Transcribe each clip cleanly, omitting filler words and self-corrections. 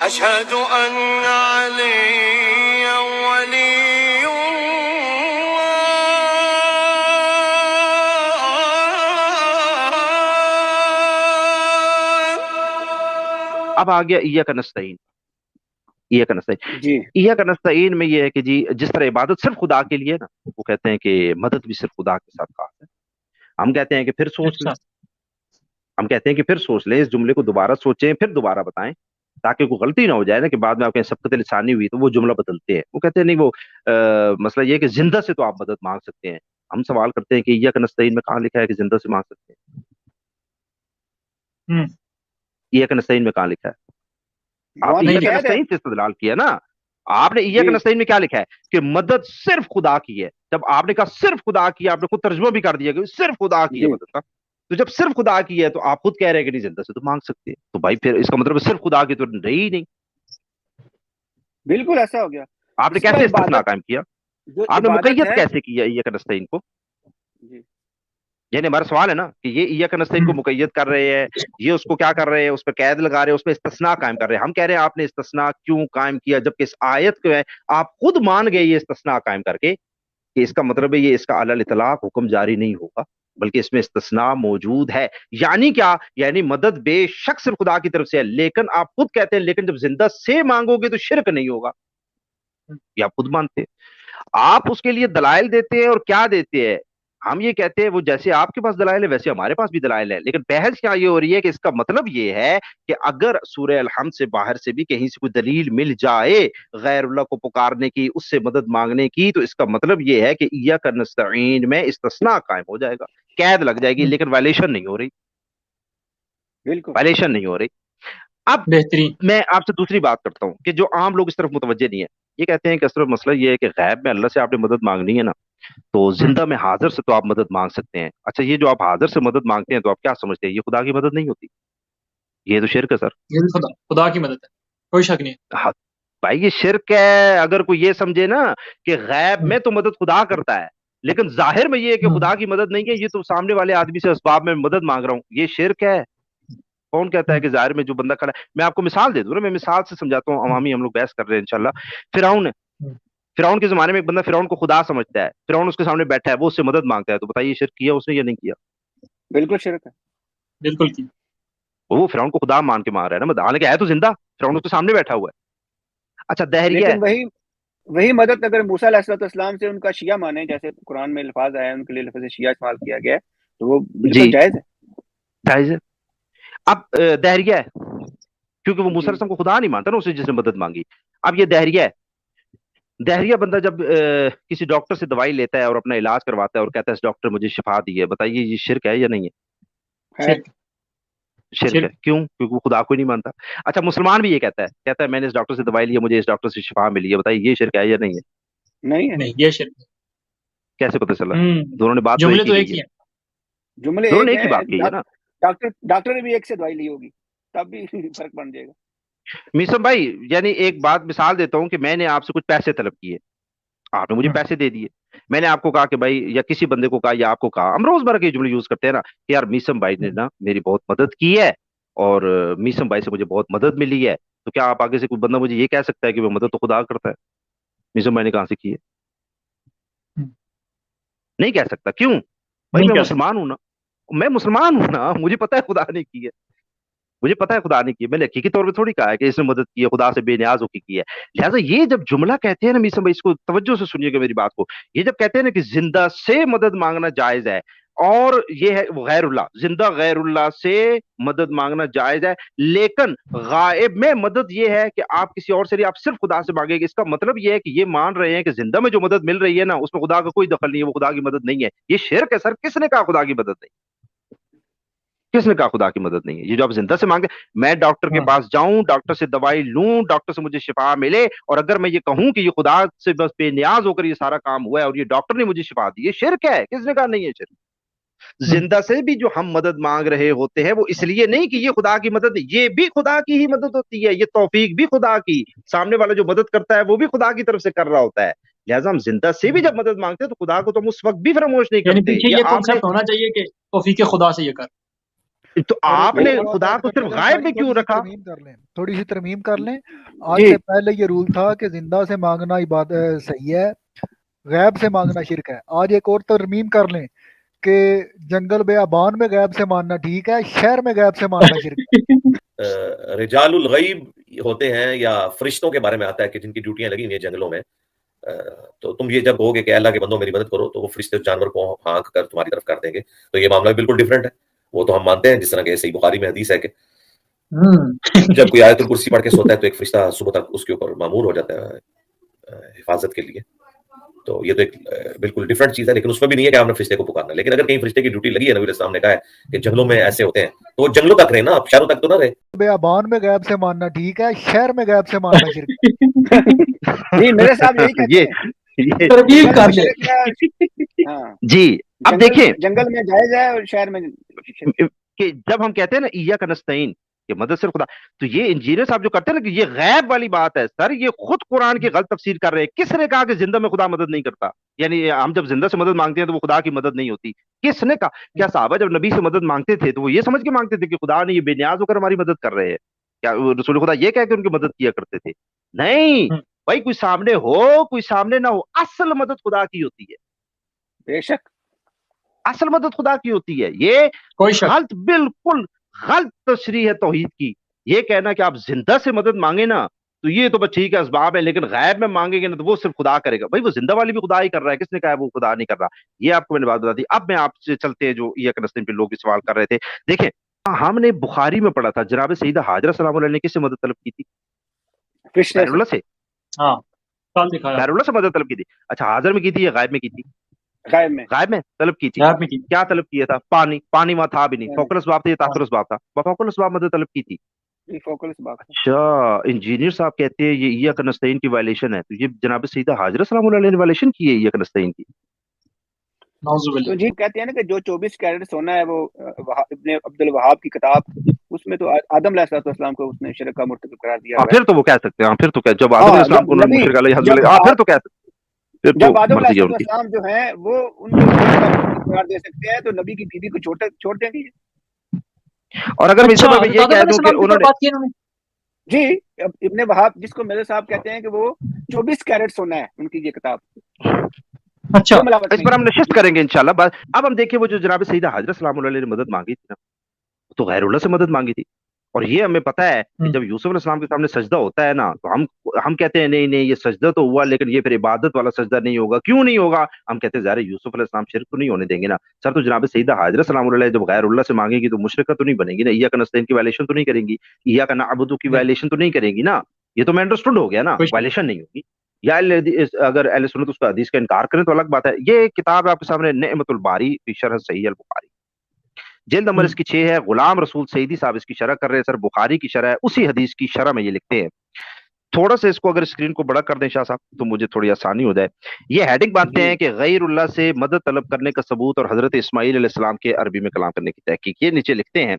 اشهد ان عليا ولي اب آ گیا ایاک نستعین. ایاک نستعین جی ایاک نستعین میں یہ ہے کہ جی جس طرح عبادت صرف خدا کے لیے نا، وہ کہتے ہیں کہ مدد بھی صرف خدا کے ساتھ خاص ہے. ہم کہتے ہیں کہ پھر سوچ لیں، ہم کہتے ہیں کہ پھر سوچ لیں، اس جملے کو دوبارہ سوچیں پھر دوبارہ بتائیں، تاکہ کوئی غلطی نہ ہو جائے نا کہ بعد میں آپ کہیں سبقت لسانی ہوئی تو وہ جملہ بدلتے ہیں. وہ کہتے ہیں نہیں، وہ مسئلہ یہ ہے کہ زندہ سے تو آپ مدد مانگ سکتے ہیں. ہم سوال کرتے ہیں کہ ایاک نستعین میں کہاں لکھا ہے کہ زندہ سے مانگ سکتے ہیں؟ ایاک نستعین میں کہاں لکھا ہے؟ آپ نے ایاک نستعین سے استدلال کیا نا. آپ نے ایاک نستعین میں کیا لکھا ہے کہ مدد صرف خدا کی ہے. جب آپ نے کہا صرف خدا کی ہے، آپ نے خود ترجمہ بھی کر دیا کہ صرف خدا کی ہے مدد کا. تو جب صرف خدا کی ہے تو آپ خود کہہ رہے ہیں کہ نہیں زندہ سے تو مانگ سکتے ہیں. تو بھائی پھر اس کا مطلب صرف خدا کی تو رہی ہی نہیں. بالکل ایسا ہو گیا. آپ نے کیسے استثناء قائم کیا؟ آپ نے مقید کیسے کیا ایاک نستعین کو؟ یعنی ہمارا سوال ہے نا کہ یہ ایاک نستعین کو مقید کر رہے ہیں، یہ اس کو کیا کر رہے ہیں، اس پہ قید لگا رہے ہیں، اس پہ استثناء قائم کر رہے ہیں. ہم کہہ رہے ہیں آپ نے استثناء کیوں قائم کیا جبکہ اس آیت کو ہے آپ خود مان گئے یہ استثناء قائم کر کے کہ اس کا مطلب ہے یہ اس کا علی الاطلاق حکم جاری نہیں ہوگا بلکہ اس میں استثناء موجود ہے. یعنی کیا؟ یعنی مدد بے شک صرف خدا کی طرف سے ہے، لیکن آپ خود کہتے ہیں لیکن جب زندہ سے مانگو گے تو شرک نہیں ہوگا. یہ آپ خود مانتے ہیں. آپ اس کے لیے دلائل دیتے ہیں اور کیا دیتے ہیں؟ ہم یہ کہتے ہیں وہ جیسے آپ کے پاس دلائل ہے ویسے ہمارے پاس بھی دلائل ہے، لیکن بحث کیا یہ ہو رہی ہے کہ اس کا مطلب یہ ہے کہ اگر سورہ الحمد سے باہر سے بھی کہیں سے کوئی دلیل مل جائے غیر اللہ کو پکارنے کی، اس سے مدد مانگنے کی، تو اس کا مطلب یہ ہے کہ ایاک نستعین میں استثناء قائم ہو جائے گا، قید لگ جائے گی، لیکن وائلیشن نہیں ہو رہی. بالکل وائلیشن نہیں ہو رہی. اب میں آپ سے دوسری بات کرتا ہوں کہ جو عام لوگ اس طرف متوجہ نہیں ہے، یہ کہتے ہیں کہ اصل مسئلہ یہ ہے کہ غیب میں اللہ سے آپ نے مدد مانگنی ہے نا، تو زندہ میں حاضر سے تو آپ مدد مانگ سکتے ہیں. اچھا یہ جو آپ حاضر سے مدد مانگتے ہیں تو آپ کیا سمجھتے ہیں یہ خدا کی مدد نہیں ہوتی؟ یہ تو شرک ہے سر. یہ خدا کی مدد ہے، کوئی شک نہیں. بھائی یہ شرک ہے. اگر کوئی یہ سمجھے نا کہ غیب میں تو مدد خدا کرتا ہے لیکن ظاہر میں یہ ہے کہ خدا کی مدد نہیں ہے، یہ تو سامنے والے آدمی سے اسباب میں مدد مانگ رہا ہوں، یہ شرک ہے. کون کہتا ہے کہ ظاہر میں جو بندہ کھڑا ہے؟ میں آپ کو مثال دے دوں نا، میں مثال سے سمجھاتا ہوں، عوامی ہم لوگ بحث کر رہے ہیں انشاءاللہ. فرعون کے زمانے میں ایک بندہ فرعون کو خدا سمجھتا ہے، فرعون اس کے سامنے بیٹھا ہے، وہ اس سے مدد مانگتا ہے، تو بتائیے شرک کیا اس نے یا نہیں کیا؟ بالکل شرک ہے. بالکل کی وہ فرعون کو خدا مان کے مار رہا ہے نا، حالانکہ ہے تو زندہ، فرعون اس کے سامنے بیٹھا ہوا ہے. اچھا دہریہ لیکن وہی مدد اگر موسیٰ علیہ السلام سے ان کا شیعہ مانے، جیسے قرآن میں الفاظ آیا ان کے لیے لفظ شیعہ استعمال کیا گیا ہے، تو وہ بالکل جائز ہے. جائز ہے. اب دہریہ ہے کیونکہ وہ موسیٰ علیہ السلام کو خدا نہیں مانتا نا، اسے جس نے مدد مانگی. اب یہ دہریہ ہے. دہریہ بندہ جب کسی ڈاکٹر سے دوائی لیتا ہے اور اپنا علاج کرواتا ہے اور کہتا ہے اس ڈاکٹر مجھے شفا دی ہے، بتائیے یہ شرک ہے یا نہیں ہے؟ شرک ہے. کیوں؟ کیونکہ وہ خدا کو نہیں مانتا. اچھا مسلمان بھی یہ کہتا ہے میں نے اس ڈاکٹر سے دوائی لی ہے، مجھے اس ڈاکٹر سے شفا ملی ہے، بتائیے یہ شرک ہے یا نہیں ہے؟ نہیں یہ شرک ہے. کیسے پتہ چلا؟ دونوں نے بات جملے تو ایک ہی ہیں، جملے دونوں نے ایک ہی بات کی ہے نا. ڈاکٹر نے بھی ایک سے دوائی لی ہوگی تب بھی فرق بن جائے گا. میسم بھائی یعنی ایک بات مثال دیتا ہوں کہ میں نے آپ سے کچھ پیسے طلب کیے، آپ نے مجھے پیسے دے دیے. میں نے آپ کو کہا کہ بھائی، یا کسی بندے کو کہا یا آپ کو کہا، ہم روزمرہ کے جملے یوز کرتے ہیں نا کہ یار میسم بھائی نے نا میری بہت مدد کی ہے اور میسم بھائی سے مجھے بہت مدد ملی ہے. تو کیا آپ آگے سے کوئی بندہ مجھے یہ کہہ سکتا ہے کہ وہ مدد تو خدا کرتا ہے؟ میسم بھائی نے کہاں سے کی ہے؟ نہیں کہہ سکتا. کیوں؟ بھائی میں مسلمان ہوں نا، میں مسلمان ہوں نا، مجھے پتا ہے خدا نے کی ہے، مجھے پتا ہے خدا نے کی ہے. میں نے حقیقی طور پہ تھوڑی کہا ہے کہ اس نے مدد کی ہے، خدا سے بے نیاز ہو کے کی ہے. لہٰذا یہ جب جملہ کہتے ہیں نا میسم بھائی، اس کو توجہ سے سنیے گا میری بات کو، یہ جب کہتے ہیں نا کہ زندہ سے مدد مانگنا جائز ہے، اور یہ ہے غیر اللہ، زندہ غیر اللہ سے مدد مانگنا جائز ہے، لیکن غائب میں مدد یہ ہے کہ آپ کسی اور سے نہیں، آپ صرف خدا سے مانگیں گے. اس کا مطلب یہ ہے کہ یہ مان رہے ہیں کہ زندہ میں جو مدد مل رہی ہے نا اس میں خدا کا کوئی دخل نہیں ہے، وہ خدا کی مدد نہیں ہے. یہ شرک ہے سر. کس نے کہا خدا کی مدد نہیں؟ کس نے کہا خدا کی مدد نہیں ہے؟ یہ جو آپ زندہ سے مانگے، میں ڈاکٹر کے پاس جاؤں، ڈاکٹر سے دوائی لوں، ڈاکٹر سے مجھے شفا ملے، اور اگر میں یہ کہوں کہ یہ خدا سے بس بے نیاز ہو کر یہ سارا کام ہوا ہے اور یہ ڈاکٹر نے مجھے شفا دی، یہ شرک ہے. کس نے کہا نہیں ہے شرک؟ زندہ سے بھی جو ہم مدد مانگ رہے ہوتے ہیں وہ اس لیے نہیں کہ یہ خدا کی مدد، یہ بھی خدا کی ہی مدد ہوتی ہے، یہ توفیق بھی خدا کی، سامنے والا جو مدد کرتا ہے وہ بھی خدا کی طرف سے کر رہا ہوتا ہے. لہٰذا ہم زندہ سے بھی جب مدد مانگتے ہیں تو خدا کو تو ہم اس وقت بھی فراموش نہیں کرتے. یہ کانسیپٹ ہونا چاہیے کہ توفیق خدا سے یہ کر. تو اور ایک آپ اور نے وہ بات خدا ایڈ کو کرنا صرف چاہتا ہوں، غائب میں تھوڑی کیوں سی رکھا؟ ترمیم کر لیں، تھوڑی سی ترمیم کر لیں. آج جی سے پہلے یہ رول تھا کہ زندہ سے مانگنا عبادت صحیح ہے، غیب سے مانگنا شرک ہے. آج ایک اور ترمیم کر لیں کہ جنگل بیابان میں غیب سے ماننا ٹھیک ہے، شہر میں غیب سے ماننا شرک ہے. رجال الغیب ہوتے ہیں یا فرشتوں کے بارے میں آتا ہے کہ جن کی ڈیوٹیاں لگی ہوئی ہیں جنگلوں میں. تو تم یہ جب کہو گے کہ اللہ کے بندوں میری مدد کرو تو وہ فرشتے جانور کو ہانک کر تمہاری طرف کر دیں گے، تو یہ معاملہ بالکل ڈیفرنٹ ہے. وہ تو ہم مانتے ہیں، جس طرح کہ صحیح بخاری میں حدیث ہے کہ جب کوئی آیت الکرسی پڑھ کے سوتا ہے تو ایک فرشتہ صبح تک اس کے اوپر مامور ہو جاتا ہے حفاظت کے لیے. تو یہ تو ایک بالکل ڈفرینٹ چیز ہے، لیکن اس میں بھی نہیں ہے کہ آپ نے فرشتے کو پکارنا. لیکن اگر کہیں فرشتے کی ڈیوٹی لگی ہے، نبی علیہ السلام نے کہا ہے کہ جنگلوں میں ایسے ہوتے ہیں، تو وہ جنگلوں تک رہے نا، آپ شہروں تک تو نہ رہے. بیابان میں غیب سے ماننا ٹھیک ہے، شہر میں غیب سے ماننا شرک ہے. جی میرے صاحب یہی کہتے یہ ہیں، ترغیب جنگل کر میں لے. شرک ہے. ہاں جی اب دیکھیں جنگل میں جائز ہے اور شہر میں شرک ہے. کہ جب ہم کہتے ہیں نا ایاک نستعین کہ مدد صرف خدا، تو یہ انجینئر صاحب جو کرتے ہیں نا کہ یہ غیب والی بات ہے، سر یہ خود قرآن کی غلط تفسیر کر رہے ہیں. کس نے کہا کہ زندہ میں خدا مدد نہیں کرتا؟ یعنی ہم جب زندہ سے مدد مانگتے ہیں تو وہ خدا کی مدد نہیں ہوتی؟ کس نے کہا؟ کیا صحابہ جب نبی سے مدد مانگتے تھے تو وہ یہ سمجھ کے مانگتے تھے کہ خدا نے یہ بے نیاز ہو کر ہماری مدد کر رہے ہیں؟ کیا رسول خدا یہ کہہ کے ان کی مدد کیا کرتے تھے؟ نہیں بھائی، کوئی سامنے ہو کوئی سامنے نہ ہو، اصل مدد خدا کی ہوتی ہے. بے شک اصل مدد خدا کی ہوتی ہے. یہ کوئی شک. غلط، بالکل غلط تشریح ہے توحید کی. یہ کہنا کہ آپ زندہ سے مدد مانگے نا تو یہ تو بس ٹھیک ہے اسباب ہے، لیکن غیب میں مانگیں گے نا تو وہ صرف خدا کرے گا. بھائی وہ زندہ والی بھی خدا ہی کر رہا ہے، کس نے کہا ہے وہ خدا نہیں کر رہا؟ یہ آپ کو میں نے بات بتا دی. اب میں آپ سے چلتے ہیں جو ایاک نستعین پہ لوگ بھی سوال کر رہے تھے. دیکھیں ہم نے بخاری میں پڑھا تھا جناب سیدہ ہاجرہ سلام اللہ علیہ نے کس سے مدد طلب کی تھی؟ فرشتے غیر سے اللہ سے. ہاں کل دکھایا غیر اللہ سے مدد طلب کی تھی. اچھا حاضر میں کی تھی یا غائب میں کی تھی؟ غائب میں. غائب میں طلب کی تھی. غیب میں کی. کیا طلب کیا تھا؟ پانی. پانی وہاں تھا بھی نہیں، فوق الاسباب تھا یا تحت الاسباب تھا؟ فوق الاسباب مدد طلب کی تھی. جی فوکل اس بات ہے. اچھا انجینئر صاحب کہتے ہیں یہ ایاک نستعین کی وائلیشن ہے، تو یہ جناب سیدہ حاجرہ سلام اللہ علیہ نے وائلیشن کی ہے ایاک نستعین کی. نعوذ تو باللہ. جی کہتے ہیں نا کہ جو 24 کیرٹ سونا ہے وہ ابن عبد الوہاب کی کتاب، اس میں تو آدم علیہ السلام کو اس نے شرک کا مرتکب قرار دیا ہوا ہے. پھر تو وہ کہہ سکتے ہیں، پھر تو کہہ جب آدم ہاں علیہ السلام جب کو انہوں نے نبی مشرک علیہ جب پھر تو کہہ سکتے، پھر تو جب آدم مرضی ہے علیہ ان کی. السلام جو ہیں وہ ان کو شرک کا مرتکب قرار دے سکتے ہیں، تو نبی کی بیوی کو چھوڑ دیں گے. اور اگر میں اس اچھا میں حضرت یہ آدم کہہ علیہ دوں کہ السلام کی انہوں طرف نے بات کی انہوں نے. جی ابن وہاب جس کو میرے صاحب کہتے ہیں کہ وہ 24 کیرٹ سونا ہے ان کی یہ کتاب، اچھا کوئی ملاوٹ اس نہیں پر ہے. ہم نشست کریں گے انشاءاللہ. بس اب ہم دیکھیں وہ جو جناب سیدہ حاجرہ سلام اللہ علیہ نے مدد مانگی تھی نا، تو غیر اللہ سے مدد مانگی تھی. اور یہ ہمیں پتا ہے کہ جب یوسف علیہ السلام کے سامنے سجدہ ہوتا ہے نا تو ہم کہتے ہیں نہیں یہ سجدہ تو ہوا لیکن یہ پھر عبادت والا سجدہ نہیں ہوگا. کیوں نہیں ہوگا؟ ہم کہتے ہیں ظاہر یوسف علیہ السلام شرک تو نہیں ہونے دیں گے نا. سر تو جناب سیدہ حاجرہ سلام اللہ علیہ جب غیر اللہ سے مانگے گی تو مشرکہ تو نہیں بنے گی نا، ایاک نستعین کی وائلیشن تو نہیں کریں گی، ایاک نعبد کی وائلیشن تو نہیں کریں گی نا. یہ تو میں انڈرسٹوڈ ہو گیا نا، وائلیشن نہیں ہوگی. یا اگر اہل سنت اس کا حدیث کا انکار کریں تو الگ بات ہے. یہ کتاب آپ کے سامنے نعمت الباری فی شرح صحیح البخاری، جلد نمبر اس کی 6 ہے. غلام رسول سعیدی صاحب اس کی شرح کر رہے ہیں. سر بخاری کی شرح ہے، اسی حدیث کی شرح میں یہ لکھتے ہیں. تھوڑا سا اس کو اگر اسکرین کو بڑا کر دیں شاہ صاحب تو مجھے تھوڑی آسانی ہو جائے. یہ ہیڈنگ باندھتے ہیں کہ غیر اللہ سے مدد طلب کرنے کا ثبوت اور حضرت اسماعیل علیہ السلام کے عربی میں کلام کرنے کی تحقیق. یہ نیچے لکھتے ہیں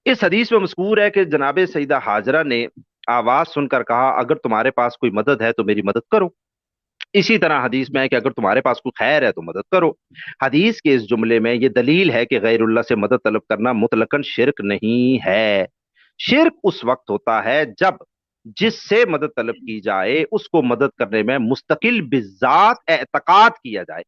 اس حدیث میں مذکور ہے کہ جناب سیدہ حاجرہ نے آواز سن کر کہا اگر تمہارے پاس کوئی مدد ہے تو میری مدد کرو. اسی طرح حدیث میں ہے کہ اگر تمہارے پاس کوئی خیر ہے تو مدد کرو. حدیث کے اس جملے میں یہ دلیل ہے کہ غیر اللہ سے مدد طلب کرنا مطلقاً شرک نہیں ہے. شرک اس وقت ہوتا ہے جب جس سے مدد طلب کی جائے اس کو مدد کرنے میں مستقل بذات اعتقاد کیا جائے.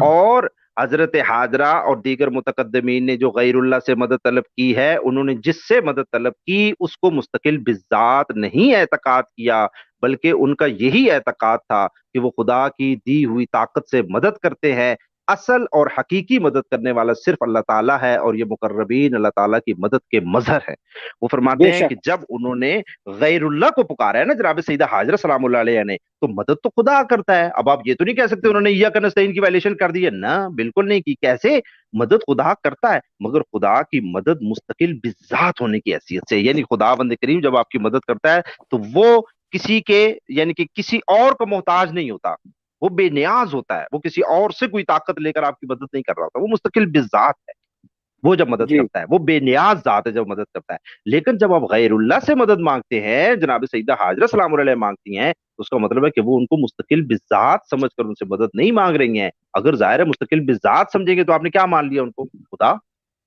اور حضرت حاجرہ اور دیگر متقدمین نے جو غیر اللہ سے مدد طلب کی ہے انہوں نے جس سے مدد طلب کی اس کو مستقل بذات نہیں اعتقاد کیا، بلکہ ان کا یہی اعتقاد تھا کہ وہ خدا کی دی ہوئی طاقت سے مدد کرتے ہیں. اصل اور حقیقی مدد کرنے والا صرف اللہ تعالیٰ ہے اور یہ مقربین اللہ تعالیٰ کی مدد کے مظہر ہے. وہ فرماتے ہیں کہ جب انہوں نے غیر اللہ کو پکارا ہے نا جناب سیدہ حاجرہ سلام اللہ علیہ نے، تو مدد تو خدا کرتا ہے. اب آپ یہ تو نہیں کہہ سکتے انہوں نے ایاک نستعین کی وائلیشن کر دی ہے نا، بالکل نہیں کی. کیسے؟ مدد خدا کرتا ہے مگر خدا کی مدد مستقل بذات ہونے کی حیثیت سے. یعنی خدا بند کریم جب آپ کی مدد کرتا ہے تو وہ کسی کے یعنی کہ کسی اور کا محتاج نہیں ہوتا، وہ بے نیاز ہوتا ہے، وہ کسی اور سے کوئی طاقت لے کر آپ کی مدد نہیں کر رہا ہوتا، وہ مستقل بذات ہے. وہ جب مدد کرتا ہے وہ بے نیاز ذات ہے جب مدد کرتا ہے. لیکن جب آپ غیر اللہ سے مدد مانگتے ہیں، جناب سیدہ حاجرہ سلام اللہ علیہ مانگتی ہیں، تو اس کا مطلب ہے کہ وہ ان کو مستقل بذات سمجھ کر ان سے مدد نہیں مانگ رہی ہیں. اگر ظاہر ہے مستقل بذات سمجھیں گے تو آپ نے کیا مان لیا ان کو؟ خدا.